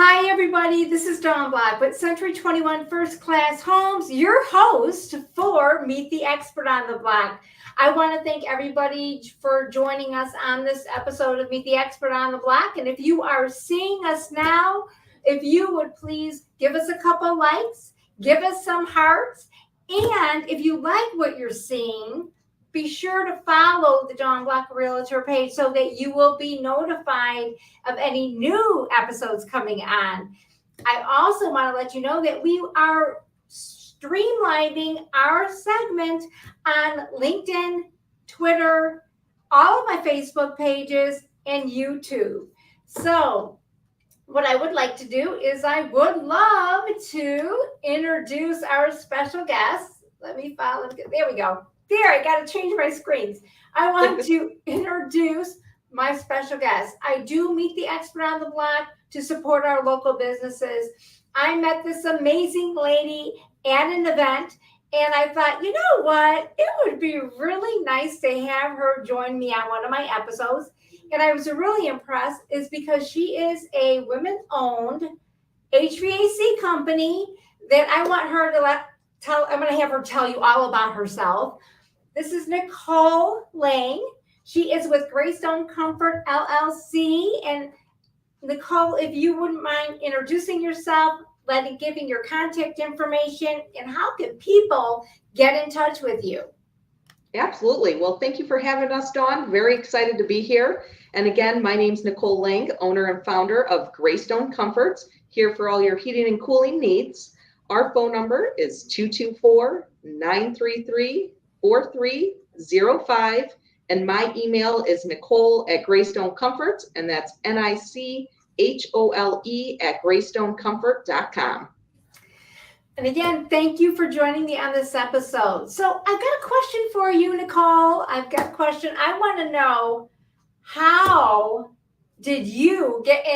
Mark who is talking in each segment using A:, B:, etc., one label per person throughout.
A: Hi, everybody. This is Dawn Black with Century 21 First Class Homes, your host for Meet the Expert on the Block. I want to thank everybody for joining us on this episode of Meet the Expert on the Block. And if you are seeing us now, if you would please give us a couple likes, give us some hearts, and if you like what you're seeing, be sure to follow the Dawn Block Realtor page so that you will be notified of any new episodes coming on. I also want to let you know that we are streamlining our segment on LinkedIn, Twitter, all of my Facebook pages, and YouTube. So what I would like to do is I would love to introduce our special guest. Let me follow. There we go. There, I got to change my screens. I want to introduce my special guest. I do meet the expert on the block to support our local businesses. I met this amazing lady at an event, and I thought, you know what? It would be really nice to have her join me on one of my episodes. And I was really impressed is because she is a women-owned HVAC company that I want her to I'm going to have her tell you all about herself. This is Nichole Lang. She is with Graystone Comfort LLC. And Nichole, if you wouldn't mind introducing yourself, giving your contact information, and how can people get in touch with you?
B: Absolutely. Well, thank you for having us, Dawn. Very excited to be here. And again, my name's Nichole Lang, owner and founder of Graystone Comfort, here for all your heating and cooling needs. Our phone number is 224-933-4305, and my email is Nichole@Graystone Comfort, and that's NICHOLE@GraystoneComfort.com.
A: And again, thank you for joining me on this episode. So I've got a question for you, Nichole. I've got a question. I want to know, how did you get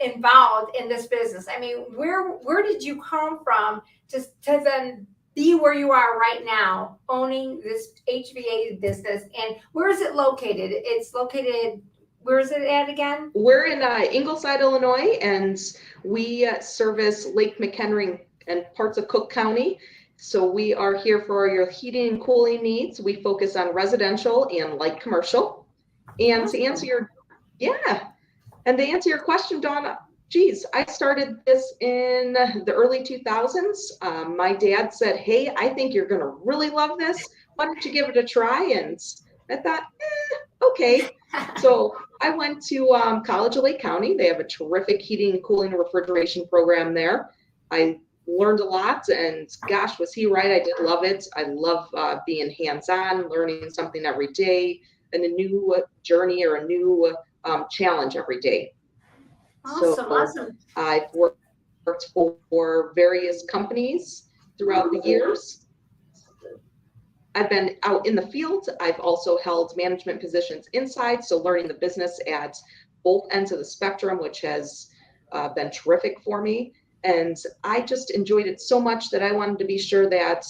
A: involved in this business? I mean, where did you come from to then be where you are right now, owning this HVAC business? And where is it located? It's located, where is it at again?
B: We're in Ingleside, Illinois, and we service Lake McHenry and parts of Cook County. So we are here for your heating and cooling needs. We focus on residential and light commercial. And to answer your question, Dawn, geez, I started this in the early 2000s. My dad said, hey, I think you're going to really love this. Why don't you give it a try? And I thought, okay. So I went to College of Lake County. They have a terrific heating and cooling and refrigeration program there. I learned a lot, and gosh, was he right? I did love it. I love being hands-on, learning something every day, and a new journey or a new challenge every day.
A: Awesome.
B: I've worked for various companies throughout the years. I've been out in the field. I've also held management positions inside, so learning the business at both ends of the spectrum, which has been terrific for me. And I just enjoyed it so much that I wanted to be sure that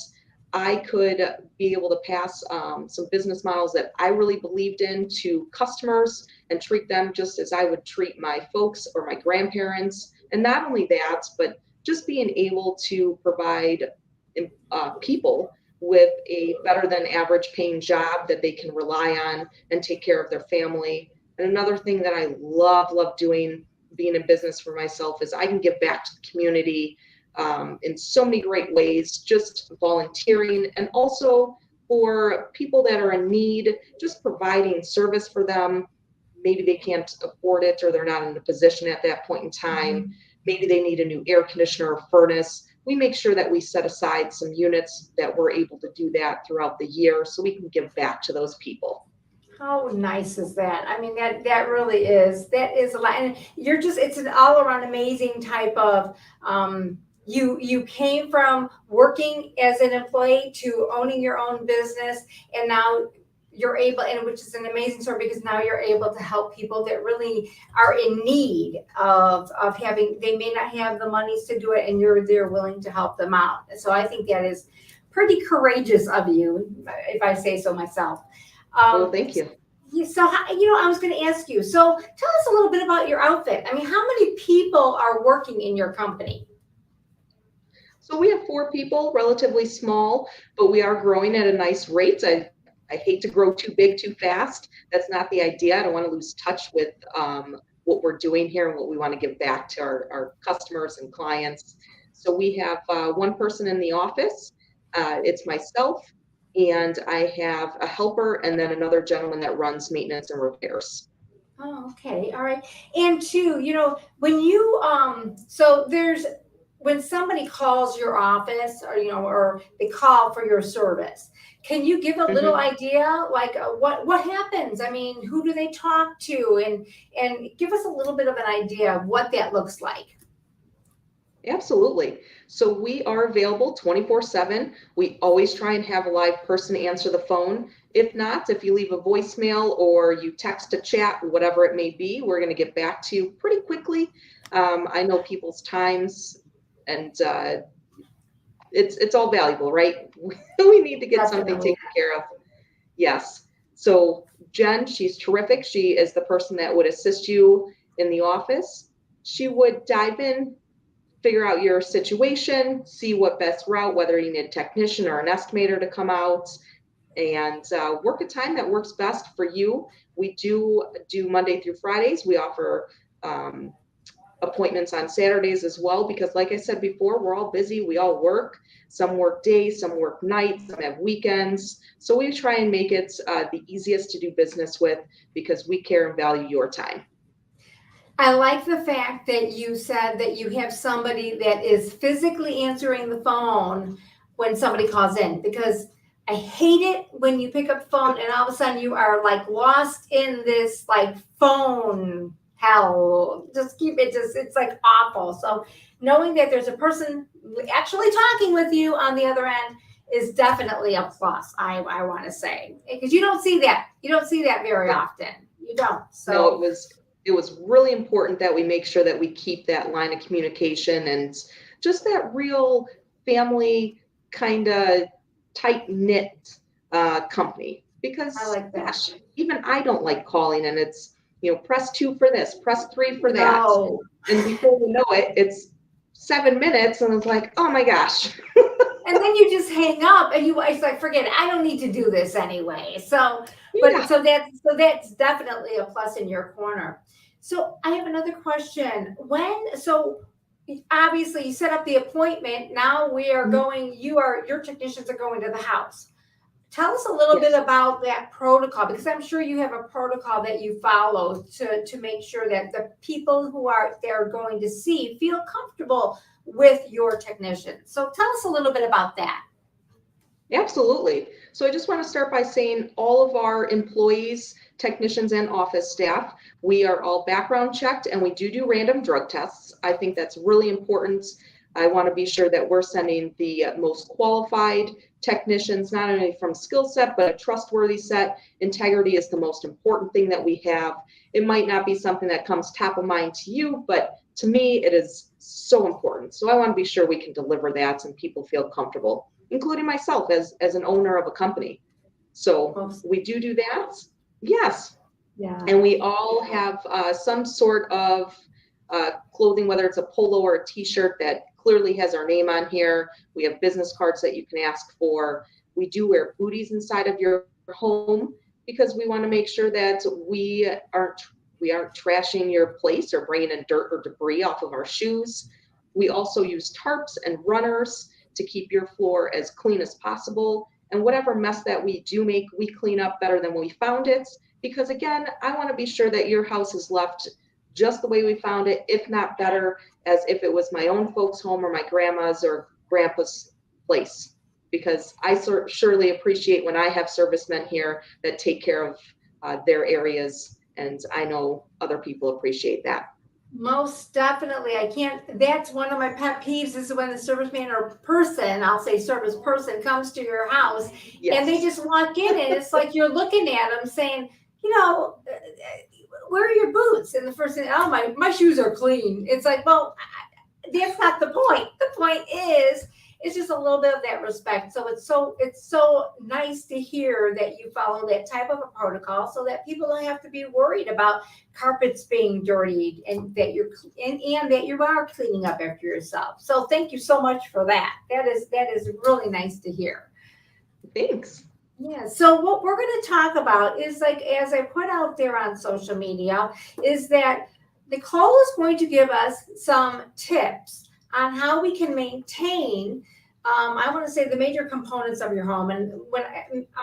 B: I could be able to pass some business models that I really believed in to customers and treat them just as I would treat my folks or my grandparents. And not only that, but just being able to provide people with a better than average paying job that they can rely on and take care of their family. And another thing that I love doing, being in business for myself, is I can give back to the community in so many great ways, just volunteering, and also for people that are in need, just providing service for them. Maybe they can't afford it, or they're not in a position at that point in time. Maybe they need a new air conditioner or furnace. We make sure that we set aside some units that we're able to do that throughout the year so we can give back to those people.
A: How nice is that? I mean, that really is. That is a lot. And it's an all around amazing type of, you came from working as an employee to owning your own business, and now you're able, and which is an amazing story, because now you're able to help people that really are in need of having, they may not have the monies to do it, and you're there willing to help them out. So I think that is pretty courageous of you, if I say so myself.
B: Well, thank you.
A: So, I was going to ask you. So, tell us a little bit about your outfit. I mean, how many people are working in your company?
B: So we have 4 people, relatively small, but we are growing at a nice rate. I hate to grow too big too fast. That's not the idea. I don't want to lose touch with what we're doing here and what we want to give back to our customers and clients. So we have 1 person in the office. It's myself, and I have a helper and then another gentleman that runs maintenance and repairs.
A: Oh, okay. All right. And two, when you so there's when somebody calls your office or or they call for your service, can you give a little
B: Mhm.
A: idea like what happens? I mean, who do they talk to and give us a little bit of an idea of what that looks like.
B: Absolutely. So we are available 24/7. We always try and have a live person answer the phone. If not, if you leave a voicemail or you text a chat, whatever it may be, we're going to get back to you pretty quickly. I know people's times, and it's all valuable, right? We need to get something
A: Definitely.
B: taken care of. Yes. So Jen, she's terrific. She is the person that would assist you in the office. She would dive in, figure out your situation, see what best route, whether you need a technician or an estimator to come out, and work a time that works best for you. We do Monday through Fridays. We offer um, appointments on Saturdays as well, because like I said before, we're all busy. We all work. Some work days, some work nights, some have weekends. So we try and make it the easiest to do business with, because we care and value your time.
A: I like the fact that you said that you have somebody that is physically answering the phone when somebody calls in because I hate it when you pick up the phone and all of a sudden you are like lost in this like phone hell. Just keep it it's like awful. So knowing that there's a person actually talking with you on the other end is definitely a plus, I want to say. Because you don't see that. You don't see that very
B: No,
A: often. You don't.
B: no,
A: So
B: it was really important that we make sure that we keep that line of communication and just that real family kind of tight knit company.
A: I
B: Because
A: like that.
B: gosh, even I don't like calling, and it's press 2 for this, press 3 for that,
A: No.
B: and before we know it, it's 7 minutes, and it's like, oh my gosh.
A: And then you just hang up and it's like, forget it. I don't need to do this anyway. So, but
B: Yeah.
A: so that's definitely a plus in your corner. So I have another question. So obviously you set up the appointment. Now we are
B: Mhm.
A: going, your technicians are going to the house. Tell us a little bit
B: Yes.
A: about that protocol because I'm sure you have a protocol that you follow to make sure that the people who are they're going to see feel comfortable with your technicians. So tell us a little bit about that.
B: Absolutely. So I just want to start by saying all of our employees, technicians, and office staff, we are all background checked, and we do random drug tests. I think that's really important. I want to be sure that we're sending the most qualified technicians, not only from skill set, but a trustworthy set. Integrity is the most important thing that we have. It might not be something that comes top of mind to you, but to me, it is so important. So I want to be sure we can deliver that and people feel comfortable, including myself as an owner of a company. So
A: Most,
B: we do that. Yes.
A: yeah.
B: And we all have some sort of clothing, whether it's a polo or a t-shirt that clearly has our name on here. We have business cards that you can ask for. We do wear booties inside of your home because we want to make sure that we aren't trashing your place or bringing in dirt or debris off of our shoes. We also use tarps and runners to keep your floor as clean as possible. And whatever mess that we do make, we clean up better than when we found it. Because again, I want to be sure that your house is left just the way we found it, if not better, as if it was my own folks' home or my grandma's or grandpa's place. Because I surely appreciate when I have servicemen here that take care of their areas, and I know other people appreciate that.
A: Most definitely. I can't, that's one of my pet peeves is when the serviceman or person, I'll say service person, comes to your house and they
B: Yes.
A: just walk in and it's like you're looking at them saying, where are your boots? And the first thing, oh, my shoes are clean. It's like, well, that's not the point. The point is it's just a little bit of that respect. So it's so nice to hear that you follow that type of a protocol so that people don't have to be worried about carpets being dirtied and that and that you are cleaning up after yourself. So thank you so much for that. That is really nice to hear.
B: Thanks.
A: Yeah, so what we're going to talk about is, like, as I put out there on social media, is that Nichole is going to give us some tips on how we can maintain, I want to say, the major components of your home. And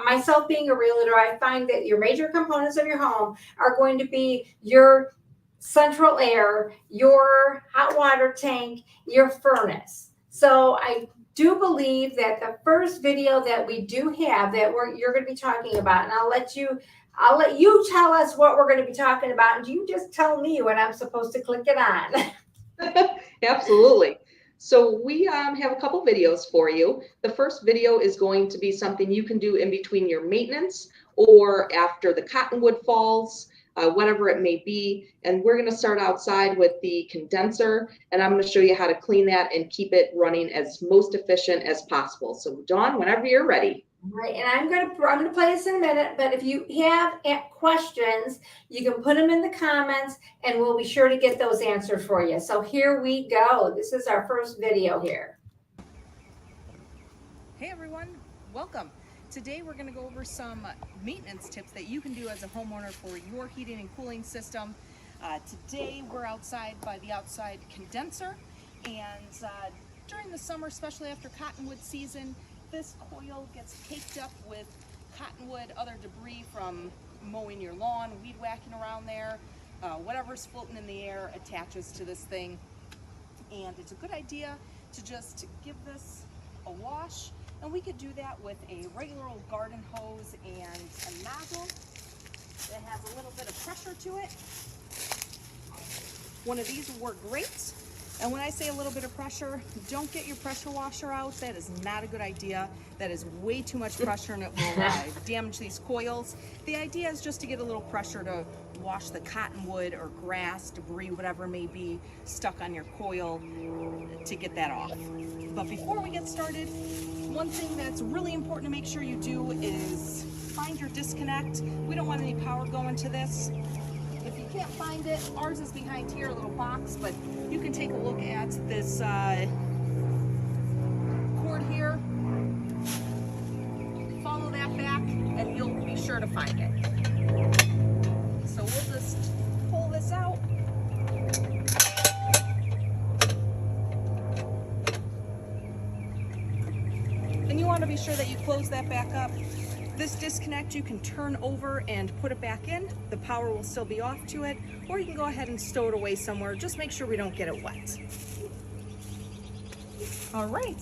A: myself being a realtor, I find that your major components of your home are going to be your central air, your hot water tank, your furnace. So I do believe that the first video that we do have that you're going to be talking about, and I'll let you tell us what we're going to be talking about, and you just tell me when I'm supposed to click it on.
B: Absolutely. So we have a couple videos for you. The first video is going to be something you can do in between your maintenance or after the cottonwood falls, whatever it may be. And we're going to start outside with the condenser, and I'm going to show you how to clean that and keep it running as most efficient as possible. So Dawn, whenever you're ready.
A: Right, and I'm gonna play this in a minute, but if you have questions, you can put them in the comments and we'll be sure to get those answered for you. So here we go. This is our first video here.
C: Hey everyone, welcome. Today we're going to go over some maintenance tips that you can do as a homeowner for your heating and cooling system. Today we're outside by the outside condenser, and during the summer, especially after cottonwood season, this coil gets caked up with cottonwood, other debris from mowing your lawn, weed whacking around there. Whatever's floating in the air attaches to this thing, and it's a good idea to just give this a wash. And we could do that with a regular old garden hose and a nozzle that has a little bit of pressure to it. One of these will work great. And when I say a little bit of pressure, don't get your pressure washer out. That is not a good idea. That is way too much pressure, and it will damage these coils. The idea is just to get a little pressure to wash the cottonwood or grass, debris, whatever may be stuck on your coil, to get that off. But before we get started, one thing that's really important to make sure you do is find your disconnect. We don't want any power going to this. If you can't find it, ours is behind here, a little box, but you can take a look at this cord here. Follow that back and you'll be sure to find it. So we'll just pull this out. And you want to be sure that you close that back up. This disconnect you can turn over and put it back in. The power will still be off to it, or you can go ahead and stow it away somewhere. Just make sure we don't get it wet. All right,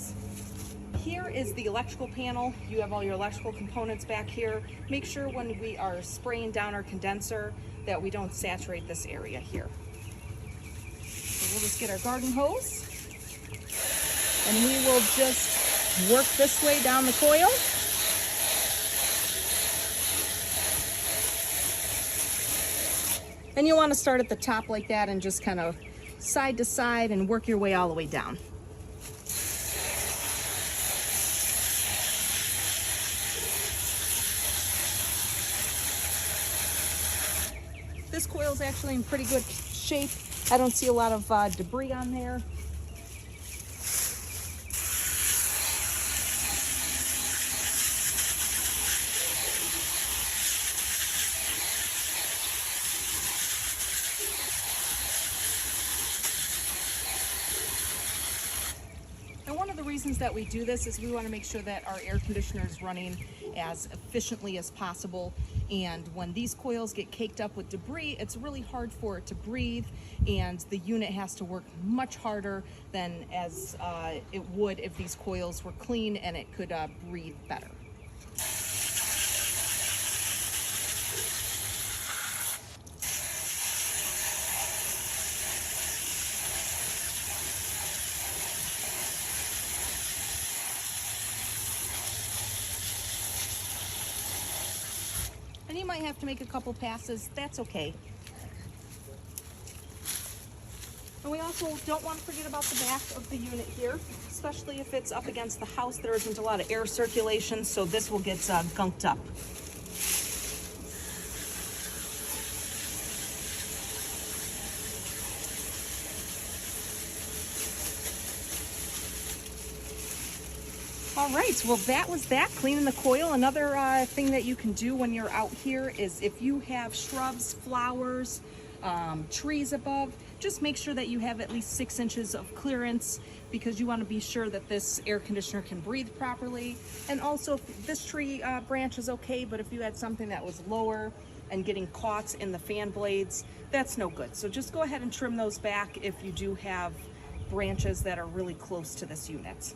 C: here is the electrical panel. You have all your electrical components back here. Make sure when we are spraying down our condenser that we don't saturate this area here. So we'll just get our garden hose and we will just work this way down the coil. And you want to start at the top like that and just kind of side to side and work your way all the way down. This coil is actually in pretty good shape. I don't see a lot of debris on there. One of the reasons that we do this is we want to make sure that our air conditioner is running as efficiently as possible. And when these coils get caked up with debris, it's really hard for it to breathe, and the unit has to work much harder than as it would if these coils were clean and it could breathe better. And you might have to make a couple passes, that's okay. And we also don't want to forget about the back of the unit here, especially if it's up against the house. There isn't a lot of air circulation, so this will get gunked up. All right, well that was that, cleaning the coil. Another thing that you can do when you're out here is if you have shrubs, flowers, trees above, just make sure that you have at least 6 inches of clearance, because you want to be sure that this air conditioner can breathe properly. And also, if this tree branch is okay, but if you had something that was lower and getting caught in the fan blades, that's no good. So just go ahead and trim those back if you do have branches that are really close to this unit.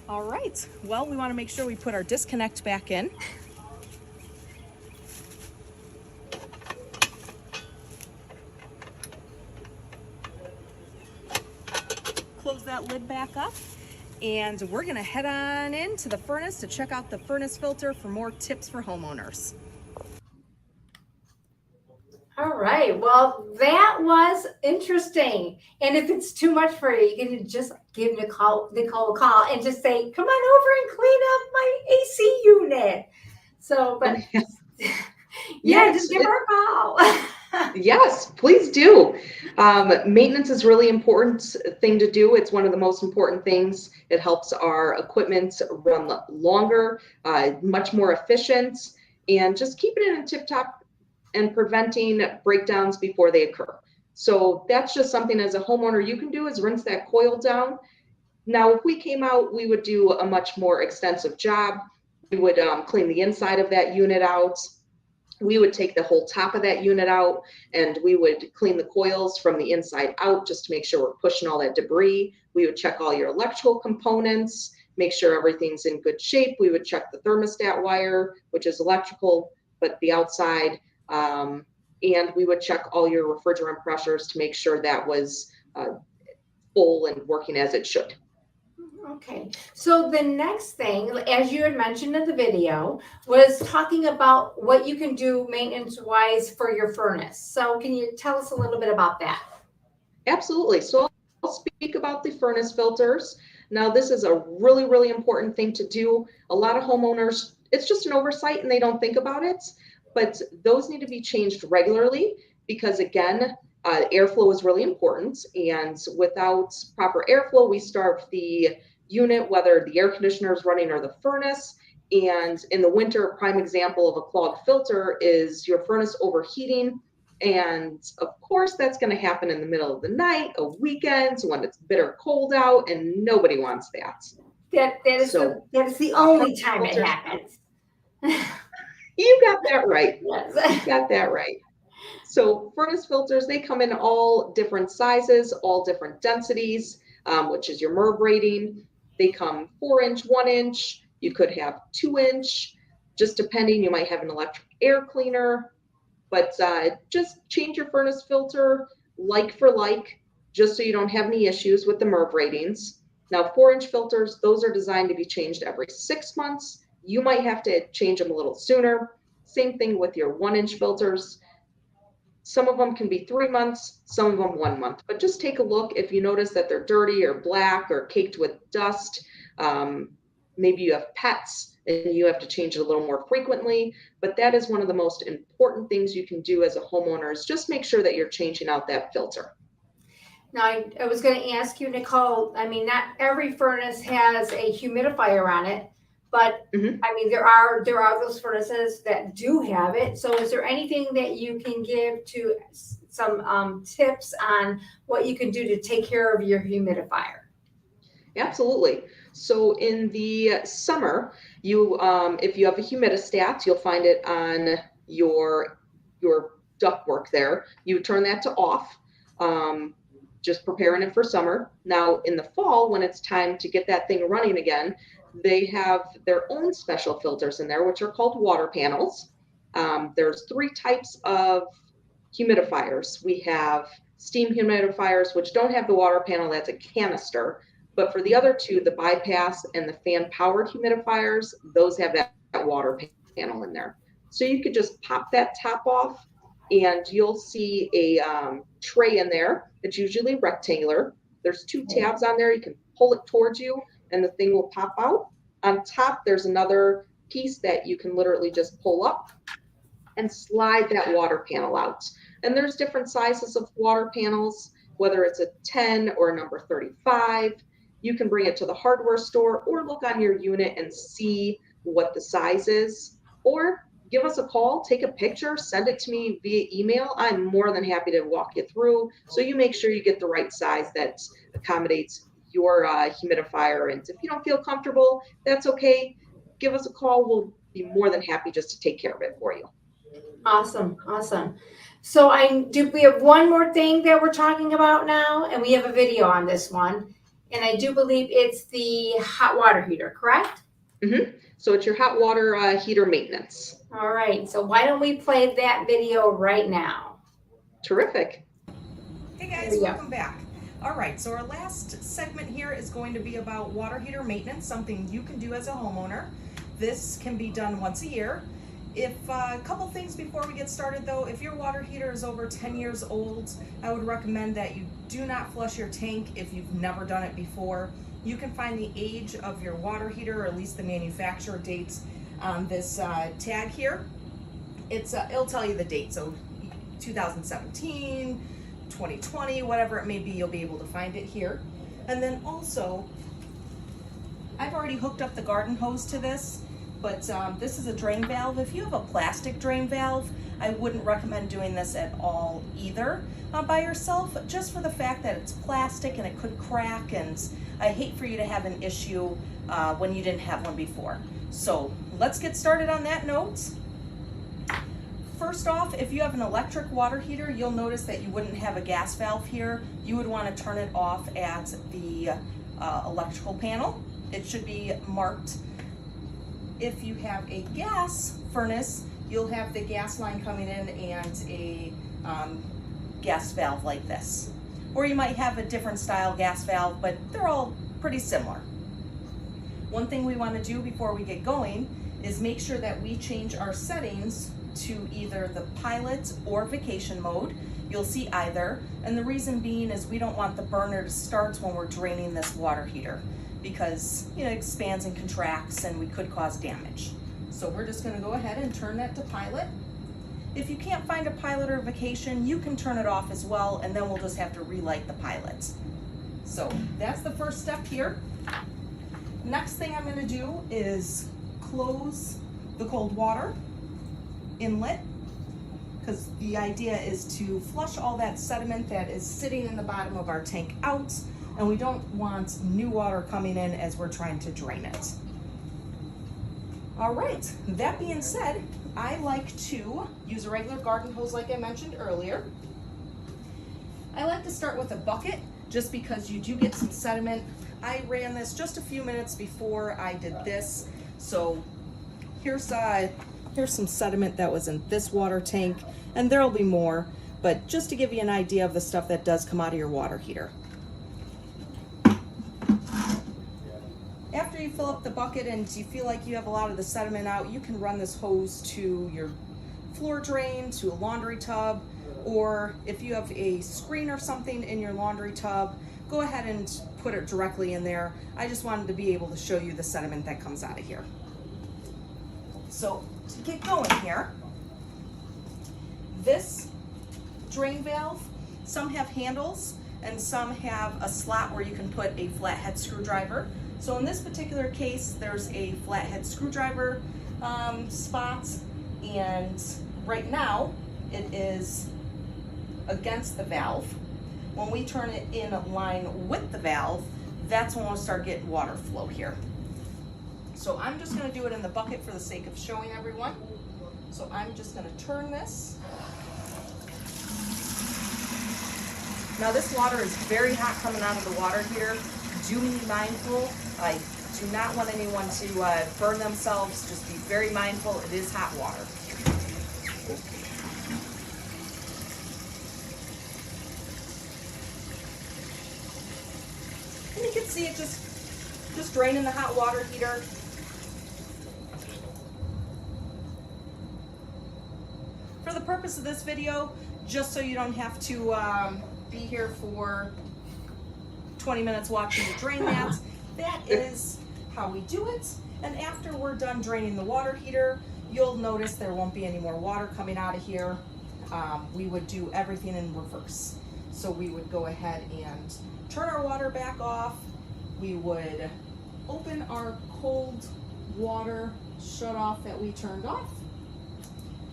C: All right, well, we want to make sure we put our disconnect back in. Close that lid back up, and we're going to head on into the furnace to check out the furnace filter for more tips for homeowners.
A: All right. Well, that was interesting. And if it's too much for you, you can just give Nichole a call and just say, come on over and clean up my AC unit. So, but yeah, just give her a call.
B: Yes, please do. Maintenance is really important thing to do. It's one of the most important things. It helps our equipment run longer, much more efficient, and just keep it in a tip-top and preventing breakdowns before they occur. So that's just something as a homeowner you can do, is rinse that coil down. Now, if we came out, we would do a much more extensive job. We would clean the inside of that unit out. We would take the whole top of that unit out, and we would clean the coils from the inside out just to make sure we're pushing all that debris. We would check all your electrical components, make sure everything's in good shape. We would check the thermostat wire, which is electrical, but the outside. And we would check all your refrigerant pressures to make sure that was full and working as it should.
A: Okay, so the next thing, as you had mentioned in the video, was talking about what you can do maintenance-wise for your furnace. So can you tell us a little bit about that?
B: Absolutely. So I'll speak about the furnace filters. Now, this is a really, really important thing to do. A lot of homeowners, it's just an oversight and they don't think about it, but those need to be changed regularly because, again, airflow is really important. And without proper airflow, we starve the unit, whether the air conditioner is running or the furnace. And in the winter, a prime example of a clogged filter is your furnace overheating. And of course, that's going to happen in the middle of the night, a weekend, when it's bitter cold out, and nobody wants that.
A: That is the only time it happens.
B: You got that right.
A: Yes.
B: You got that right. So furnace filters, they come in all different sizes, all different densities, which is your MERV rating. They come 4-inch, 1-inch. You could have 2-inch, just depending. You might have an electric air cleaner, but just change your furnace filter like for like, just so you don't have any issues with the MERV ratings. Now, 4-inch filters, those are designed to be changed every 6 months. You might have to change them a little sooner. Same thing with your 1-inch filters. Some of them can be 3 months, some of them 1 month, but just take a look. If you notice that they're dirty or black or caked with dust, maybe you have pets and you have to change it a little more frequently, but that is one of the most important things you can do as a homeowner, is just make sure that you're changing out that filter.
A: Now, I was going to ask you, Nichole, I mean, not every furnace has a humidifier on it, but I mean, there are those furnaces that do have it. So is there anything that you can give to some tips on what you can do to take care of your humidifier?
B: Absolutely. So in the summer, you if you have a humidistat, you'll find it on your ductwork there. You turn that to off, just preparing it for summer. Now in the fall, when it's time to get that thing running again, they have their own special filters in there, which are called water panels. There's 3 types of humidifiers. We have steam humidifiers, which don't have the water panel, that's a canister. But for the other 2, the bypass and the fan-powered humidifiers, those have that water panel in there. So you could just pop that top off, and you'll see a tray in there. It's usually rectangular. There's 2 tabs on there. You can pull it towards you and the thing will pop out. On top, there's another piece that you can literally just pull up and slide that water panel out. And there's different sizes of water panels, whether it's a 10 or a number 35. You can bring it to the hardware store or look on your unit and see what the size is, or give us a call, take a picture, send it to me via email. I'm more than happy to walk you through so you make sure you get the right size that accommodates your humidifier. And if you don't feel comfortable, that's okay. Give us a call. We'll be more than happy just to take care of it for you.
A: Awesome, awesome. So we have one more thing that we're talking about now, and we have a video on this one. And I do believe it's the hot water heater, correct?
B: Mm-hmm. So it's your hot water heater maintenance.
A: All right. So why don't we play that video right now?
B: Terrific.
C: Hey guys, welcome back. All right, so our last segment here is going to be about water heater maintenance, something you can do as a homeowner. This can be done once a year. If a couple things before we get started though, if your water heater is over 10 years old, I would recommend that you do not flush your tank if you've never done it before. You can find the age of your water heater, or at least the manufacturer dates on this tag here. It'll tell you the date, so 2017, 2020, whatever it may be, you'll be able to find it here. And then also, I've already hooked up the garden hose to this, but this is a drain valve. If you have a plastic drain valve, I wouldn't recommend doing this at all either by yourself, just for the fact that it's plastic and it could crack, and I hate for you to have an issue when you didn't have one before. So let's get started on that note. First off, if you have an electric water heater, you'll notice that you wouldn't have a gas valve here. You would want to turn it off at the electrical panel. It should be marked. If you have a gas furnace, you'll have the gas line coming in and a gas valve like this. Or you might have a different style gas valve, but they're all pretty similar. One thing we want to do before we get going is make sure that we change our settings to either the pilot or vacation mode. You'll see either, and the reason being is we don't want the burner to start when we're draining this water heater, because it expands and contracts and we could cause damage. So we're just going to go ahead and turn that to pilot. If you can't find a pilot or vacation, you can turn it off as well, and then we'll just have to relight the pilot. So that's the first step here. Next thing I'm going to do is close the cold water inlet, because the idea is to flush all that sediment that is sitting in the bottom of our tank out, and we don't want new water coming in as we're trying to drain it. All right, that being said, I like to use a regular garden hose like I mentioned earlier. I like to start with a bucket just because you do get some sediment. I ran this just a few minutes before I did this, so here's some sediment that was in this water tank, and there'll be more, but just to give you an idea of the stuff that does come out of your water heater. After you fill up the bucket and you feel like you have a lot of the sediment out, you can run this hose to your floor drain, to a laundry tub, or if you have a screen or something in your laundry tub, go ahead and put it directly in there. I just wanted to be able to show you the sediment that comes out of here. So to get going here, this drain valve, some have handles and some have a slot where you can put a flathead screwdriver. So in this particular case, there's a flathead screwdriver spot, and right now it is against the valve. When we turn it in line with the valve, that's when we'll start getting water flow here. So I'm just going to do it in the bucket for the sake of showing everyone. So I'm just going to turn this. Now this water is very hot coming out of the water heater. Do be mindful. I do not want anyone to burn themselves. Just be very mindful. It is hot water. And you can see it just draining the hot water heater. For the purpose purpose of this video, just so you don't have to be here for 20 minutes watching the drain that. That is how we do it. And after we're done draining the water heater, you'll notice there won't be any more water coming out of here. We would do everything in reverse. So we would go ahead and turn our water back off. We would open our cold water shut off that we turned off.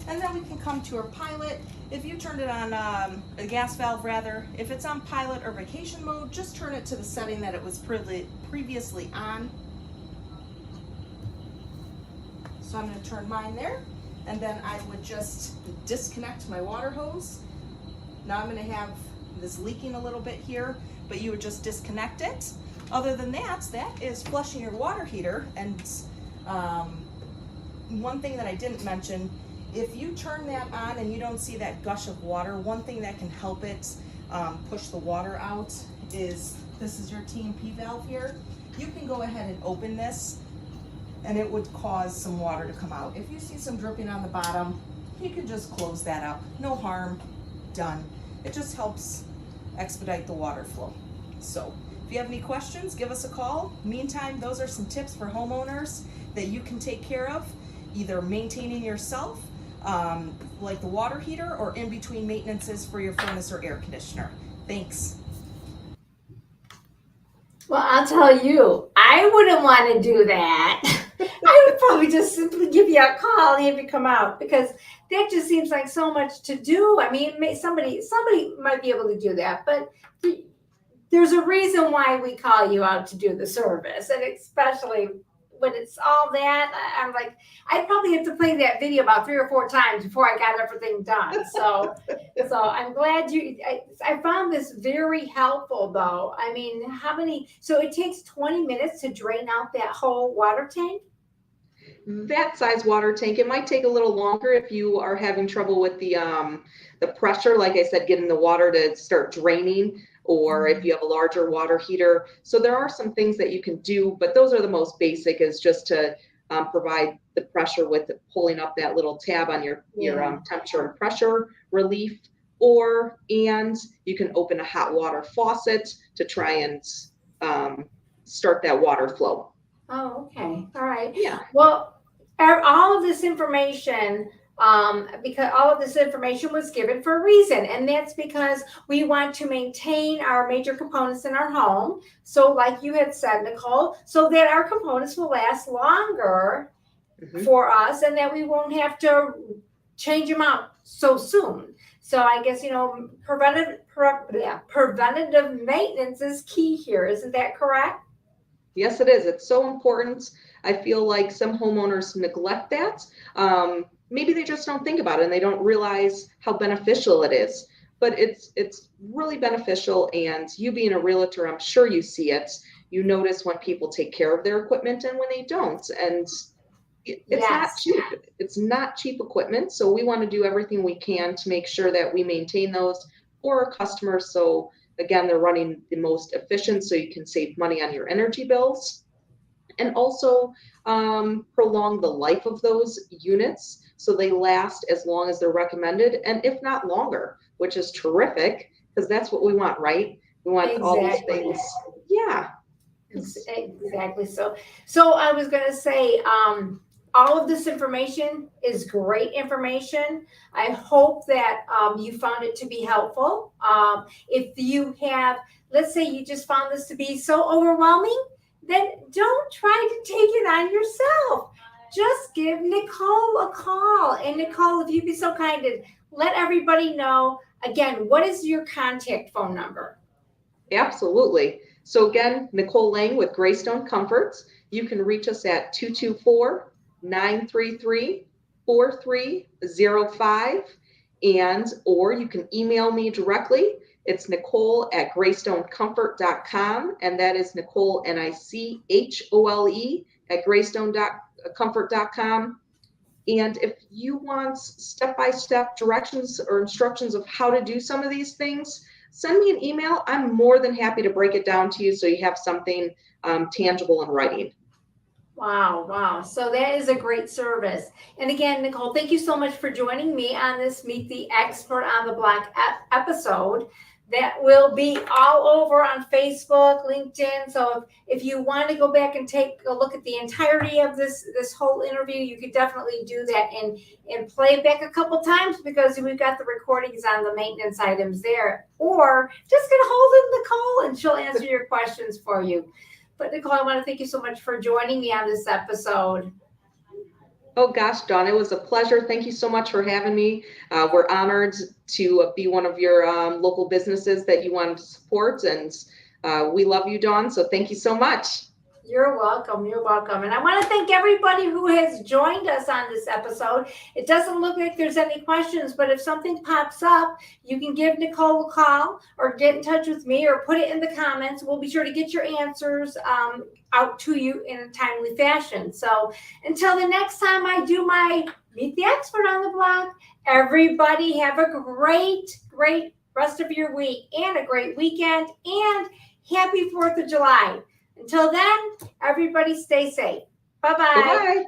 C: And then we can come to our pilot. If you turned it on a gas valve rather, if it's on pilot or vacation mode, just turn it to the setting that it was previously on. So I'm going to turn mine there, and then I would just disconnect my water hose. Now I'm going to have this leaking a little bit here, but you would just disconnect it. Other than that, that is flushing your water heater. And one thing that I didn't mention, if you turn that on and you don't see that gush of water, one thing that can help it push the water out is, this is your TMP valve here. You can go ahead and open this and it would cause some water to come out. If you see some dripping on the bottom, you can just close that up. No harm, done. It just helps expedite the water flow. So if you have any questions, give us a call. Meantime, those are some tips for homeowners that you can take care of, either maintaining yourself, like the water heater, or in between maintenances for your furnace or air conditioner. Thanks.
A: Well, I'll tell you, I wouldn't want to do that. I would probably just simply give you a call and have you come out, because that just seems like so much to do. I mean, somebody might be able to do that, but there's a reason why we call you out to do the service, and especially when it's all that, I'm like, I'd probably have to play that video about 3 or 4 times before I got everything done. So I'm glad I found this very helpful though. I mean, so it takes 20 minutes to drain out that whole water tank?
B: That size water tank, it might take a little longer if you are having trouble with the pressure, like I said, getting the water to start draining, or if you have a larger water heater. So there are some things that you can do, but those are the most basic, is just to provide the pressure with pulling up that little tab on your temperature and pressure relief, and you can open a hot water faucet to try and start that water flow.
A: Oh, okay. All right.
B: Yeah.
A: Well, all of this information, because all of this information was given for a reason, and that's because we want to maintain our major components in our home. So like you had said, Nichole, so that our components will last longer for us, and that we won't have to change them out so soon. So I guess, preventative maintenance is key here. Isn't that correct?
B: Yes, it is. It's so important. I feel like some homeowners neglect that. Maybe they just don't think about it and they don't realize how beneficial it is. But it's really beneficial, and you being a realtor, I'm sure you see it. You notice when people take care of their equipment and when they don't. And it's not cheap. It's not cheap equipment. So we want to do everything we can to make sure that we maintain those for our customers. So again, they're running the most efficient, so you can save money on your energy bills, and also prolong the life of those units so they last as long as they're recommended, and if not longer, which is terrific, because that's what we want, right? We want all these things. Yeah.
A: Exactly. So I was going to say, all of this information is great information. I hope that you found it to be helpful. If you have, let's say you just found this to be so overwhelming, then don't try to take it on yourself. Just give Nichole a call. And Nichole, if you'd be so kind to let everybody know, again, what is your contact phone number?
B: Absolutely. So again, Nichole Lang with Graystone Comfort. You can reach us at 224-933-4305, or you can email me directly. It's Nichole@graystonecomfort.com, and that is Nichole, Nichole @graystone.comfort.com. And if you want step-by-step directions or instructions of how to do some of these things, send me an email. I'm more than happy to break it down to you so you have something tangible in writing.
A: Wow, wow. So that is a great service. And again, Nichole, thank you so much for joining me on this Meet the Expert on the Block episode. That will be all over on Facebook, LinkedIn. So if you want to go back and take a look at the entirety of this whole interview, you could definitely do that and play it back a couple times, because we've got the recordings on the maintenance items there. Or just get a hold of Nichole and she'll answer your questions for you. But Nichole, I want to thank you so much for joining me on this episode.
B: Oh gosh, Dawn, it was a pleasure. Thank you so much for having me. We're honored to be one of your local businesses that you want to support, and we love you, Dawn. So thank you so much.
A: You're welcome. You're welcome. And I want to thank everybody who has joined us on this episode. It doesn't look like there's any questions, but if something pops up, you can give Nichole a call or get in touch with me or put it in the comments. We'll be sure to get your answers out to you in a timely fashion. So until the next time I do my Meet the Expert on the Block, everybody have a great, great rest of your week and a great weekend, and happy 4th of July. Until then, everybody stay safe. Bye-bye.
B: Bye-bye.